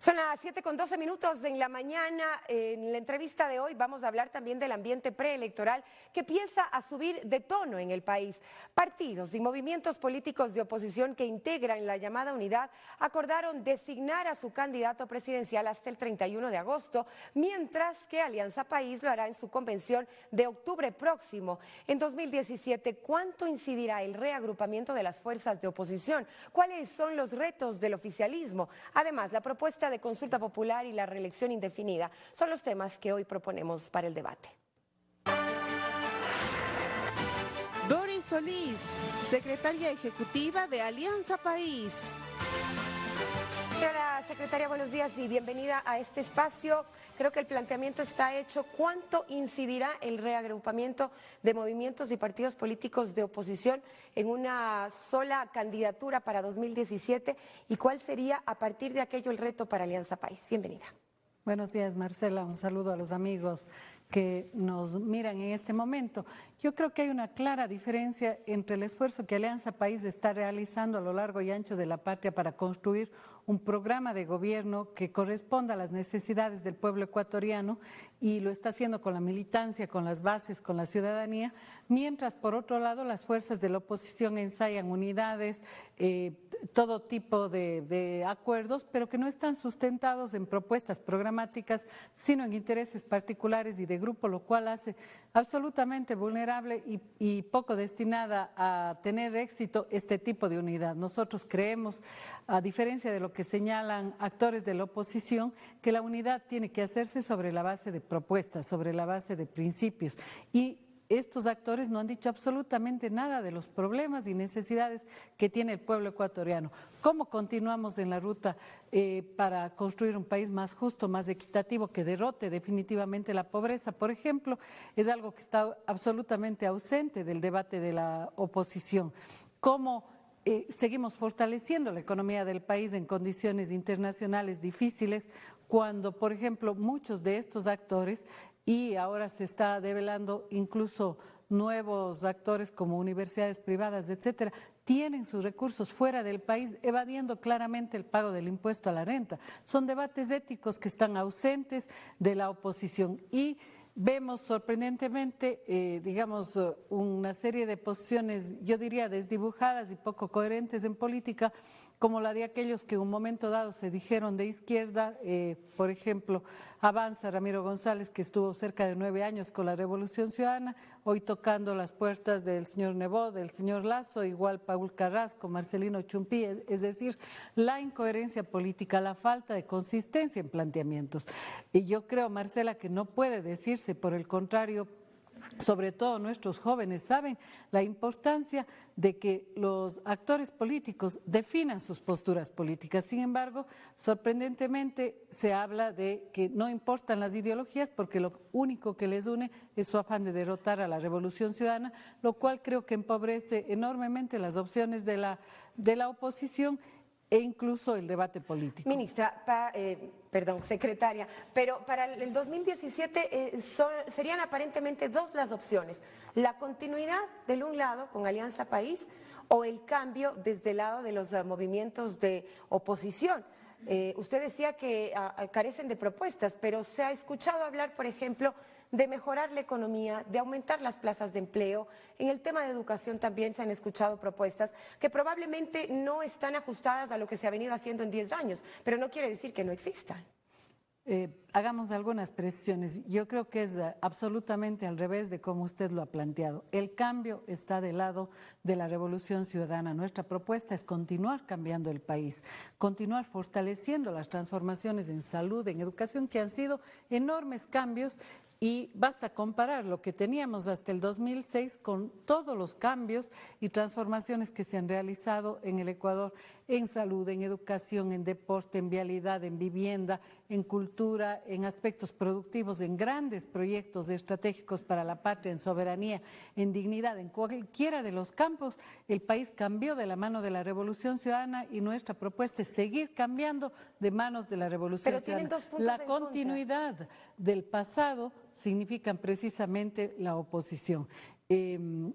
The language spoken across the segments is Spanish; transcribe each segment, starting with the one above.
Son las 7:12 en la mañana. En la entrevista de hoy vamos a hablar también del ambiente preelectoral que empieza a subir de tono en el país. Partidos y movimientos políticos de oposición que integran la llamada unidad acordaron designar a su candidato presidencial hasta el 31 de agosto, mientras que Alianza País lo hará en su convención de octubre próximo. En 2017, ¿cuánto incidirá el reagrupamiento de las fuerzas de oposición? ¿Cuáles son los retos del oficialismo? Además, la propuesta de consulta popular y la reelección indefinida son los temas que hoy proponemos para el debate. Doris Solís, secretaria ejecutiva de Alianza País. Señora secretaria, buenos días y bienvenida a este espacio. Creo que el planteamiento está hecho. ¿Cuánto incidirá el reagrupamiento de movimientos y partidos políticos de oposición en una sola candidatura para 2017? ¿Y cuál sería a partir de aquello el reto para Alianza País? Bienvenida. Buenos días, Marcela. Un saludo a los amigos que nos miran en este momento. Yo creo que hay una clara diferencia entre el esfuerzo que Alianza País está realizando a lo largo y ancho de la patria para construir un programa de gobierno que corresponda a las necesidades del pueblo ecuatoriano, y lo está haciendo con la militancia, con las bases, con la ciudadanía, mientras por otro lado las fuerzas de la oposición ensayan unidades, todo tipo de acuerdos, pero que no están sustentados en propuestas programáticas, sino en intereses particulares y de grupo, lo cual hace absolutamente vulnerable y poco destinada a tener éxito este tipo de unidad. Nosotros creemos, a diferencia de lo que señalan actores de la oposición, que la unidad tiene que hacerse sobre la base de propuestas, sobre la base de principios, y estos actores no han dicho absolutamente nada de los problemas y necesidades que tiene el pueblo ecuatoriano. ¿Cómo continuamos en la ruta para construir un país más justo, más equitativo, que derrote definitivamente la pobreza? Por ejemplo, es algo que está absolutamente ausente del debate de la oposición. ¿Cómo seguimos fortaleciendo la economía del país en condiciones internacionales difíciles cuando, por ejemplo, muchos de estos actores, y ahora se está develando incluso nuevos actores como universidades privadas, etcétera, tienen sus recursos fuera del país, evadiendo claramente el pago del impuesto a la renta? Son debates éticos que están ausentes de la oposición, y vemos sorprendentemente, una serie de posiciones, yo diría, desdibujadas y poco coherentes en política, como la de aquellos que en un momento dado se dijeron de izquierda, por ejemplo, Avanza, Ramiro González, que estuvo cerca de 9 años con la Revolución Ciudadana, hoy tocando las puertas del señor Nebot, del señor Lasso, igual Paul Carrasco, Marcelino Chumpí, es decir, la incoherencia política, la falta de consistencia en planteamientos. Y yo creo, Marcela, que no puede decirse, por el contrario, sobre todo nuestros jóvenes saben la importancia de que los actores políticos definan sus posturas políticas. Sin embargo, sorprendentemente se habla de que no importan las ideologías porque lo único que les une es su afán de derrotar a la Revolución Ciudadana, lo cual creo que empobrece enormemente las opciones de la oposición e incluso el debate político. Ministra, secretaria, pero para el 2017 serían aparentemente dos las opciones: la continuidad del un lado con Alianza País o el cambio desde el lado de los movimientos de oposición. Usted decía que carecen de propuestas, pero se ha escuchado hablar, por ejemplo, de mejorar la economía, de aumentar las plazas de empleo. En el tema de educación también se han escuchado propuestas que probablemente no están ajustadas a lo que se ha venido haciendo en 10 años, pero no quiere decir que no existan. Hagamos algunas precisiones. Yo creo que es absolutamente al revés de como usted lo ha planteado. El cambio está del lado de la Revolución Ciudadana. Nuestra propuesta es continuar cambiando el país, continuar fortaleciendo las transformaciones en salud, en educación, que han sido enormes cambios. Y basta comparar lo que teníamos hasta el 2006 con todos los cambios y transformaciones que se han realizado en el Ecuador, en salud, en educación, en deporte, en vialidad, en vivienda, en cultura, en aspectos productivos, en grandes proyectos estratégicos para la patria, en soberanía, en dignidad. En cualquiera de los campos, el país cambió de la mano de la Revolución Ciudadana, y nuestra propuesta es seguir cambiando de manos de la Revolución Ciudadana. Dos puntos la continuidad del pasado significan precisamente la oposición.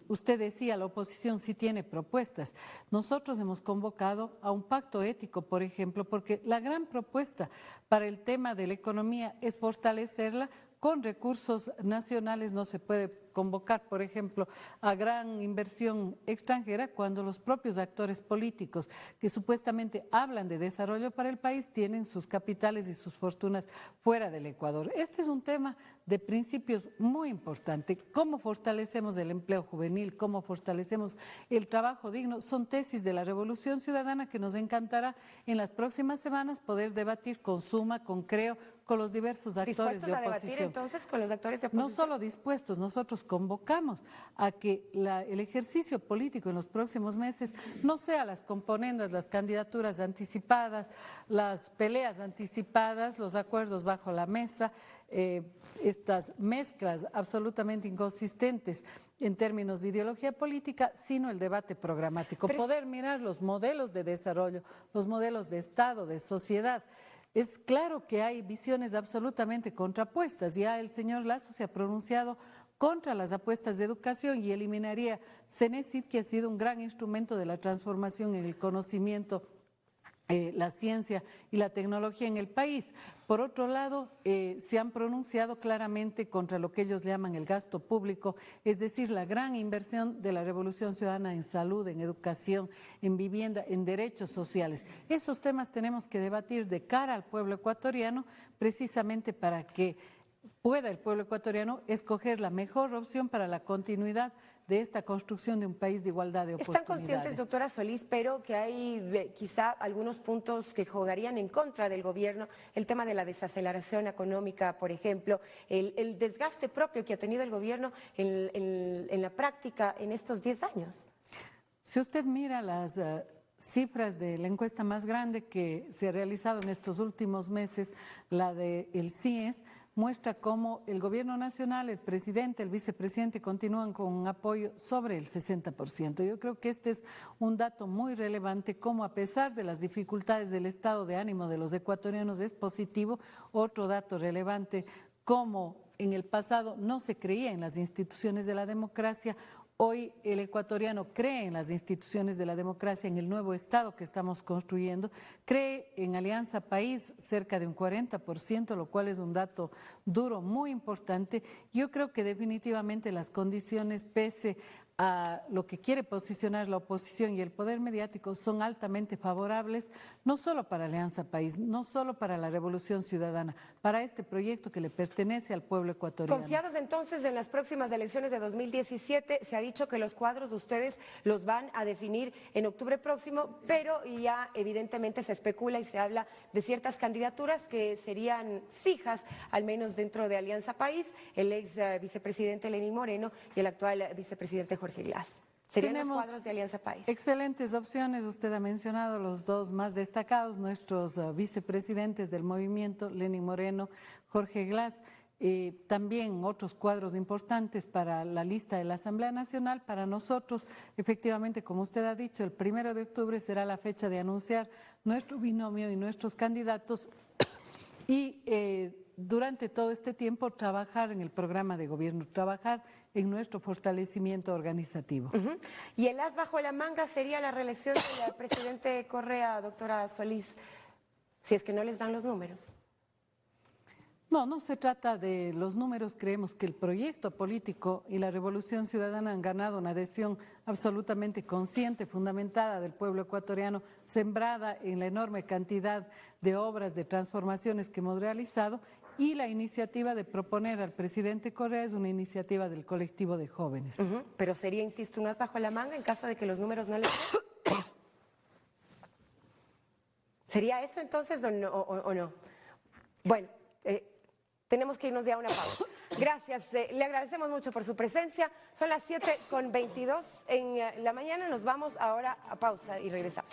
Usted decía, la oposición sí tiene propuestas. Nosotros hemos convocado a un pacto ético, por ejemplo, porque la gran propuesta para el tema de la economía es fortalecerla con recursos nacionales. No se puede convocar, por ejemplo, a gran inversión extranjera cuando los propios actores políticos que supuestamente hablan de desarrollo para el país tienen sus capitales y sus fortunas fuera del Ecuador. Este es un tema de principios muy importante. ¿Cómo fortalecemos el empleo juvenil? ¿Cómo fortalecemos el trabajo digno? Son tesis de la Revolución Ciudadana que nos encantará en las próximas semanas poder debatir con Suma, con Creo, con los diversos actores de oposición. ¿Dispuestos a debatir entonces con los actores de oposición? No solo dispuestos, nosotros convocamos a que el ejercicio político en los próximos meses no sea las componendas, las candidaturas anticipadas, las peleas anticipadas, los acuerdos bajo la mesa, estas mezclas absolutamente inconsistentes en términos de ideología política, sino el debate programático. Poder mirar los modelos de desarrollo, los modelos de Estado, de sociedad. Es claro que hay visiones absolutamente contrapuestas. Ya el señor Lasso se ha pronunciado contra las apuestas de educación y eliminaría Cenecit, que ha sido un gran instrumento de la transformación en el conocimiento, la ciencia y la tecnología en el país. Por otro lado, se han pronunciado claramente contra lo que ellos llaman el gasto público, es decir, la gran inversión de la Revolución Ciudadana en salud, en educación, en vivienda, en derechos sociales. Esos temas tenemos que debatir de cara al pueblo ecuatoriano, precisamente para que pueda el pueblo ecuatoriano escoger la mejor opción para la continuidad de esta construcción de un país de igualdad de oportunidades. Están conscientes, doctora Solís, pero que hay quizá algunos puntos que jugarían en contra del gobierno, el tema de la desaceleración económica, por ejemplo, el desgaste propio que ha tenido el gobierno en la práctica en estos 10 años. Si usted mira las cifras de la encuesta más grande que se ha realizado en estos últimos meses, la del CIES, muestra cómo el gobierno nacional, el presidente, el vicepresidente continúan con un apoyo sobre el 60%. Yo creo que este es un dato muy relevante, cómo a pesar de las dificultades del estado de ánimo de los ecuatorianos es positivo. Otro dato relevante, cómo en el pasado no se creía en las instituciones de la democracia. Hoy el ecuatoriano cree en las instituciones de la democracia, en el nuevo Estado que estamos construyendo, cree en Alianza País cerca de un 40%, lo cual es un dato duro, muy importante. Yo creo que definitivamente las condiciones, pese a lo que quiere posicionar la oposición y el poder mediático, son altamente favorables, no solo para Alianza País, no solo para la Revolución Ciudadana, para este proyecto que le pertenece al pueblo ecuatoriano. Confiados entonces en las próximas elecciones de 2017, se ha dicho que los cuadros de ustedes los van a definir en octubre próximo, pero ya evidentemente se especula y se habla de ciertas candidaturas que serían fijas, al menos dentro de Alianza País, el ex vicepresidente Lenín Moreno y el actual vicepresidente Jorge Glass. Serían los cuadros de Alianza País. Excelentes opciones, usted ha mencionado los dos más destacados, nuestros vicepresidentes del movimiento, Lenín Moreno, Jorge Glass. También otros cuadros importantes para la lista de la Asamblea Nacional. Para nosotros, efectivamente, como usted ha dicho, el 1 de octubre será la fecha de anunciar nuestro binomio y nuestros candidatos y durante todo este tiempo trabajar en el programa de gobierno, trabajar en nuestro fortalecimiento organizativo. Y el as bajo la manga sería la reelección del presidente Correa, doctora Solís, si es que no les dan los números. No, no se trata de los números. Creemos que el proyecto político y la Revolución Ciudadana han ganado una adhesión absolutamente consciente, fundamentada del pueblo ecuatoriano, sembrada en la enorme cantidad de obras, de transformaciones que hemos realizado, y la iniciativa de proponer al presidente Correa es una iniciativa del colectivo de jóvenes. Pero sería, insisto, un as bajo la manga en caso de que los números no les den. ¿Sería eso entonces o no? Bueno, tenemos que irnos ya a una pausa. Gracias, le agradecemos mucho por su presencia. Son las 7:22 en la mañana, nos vamos ahora a pausa y regresamos.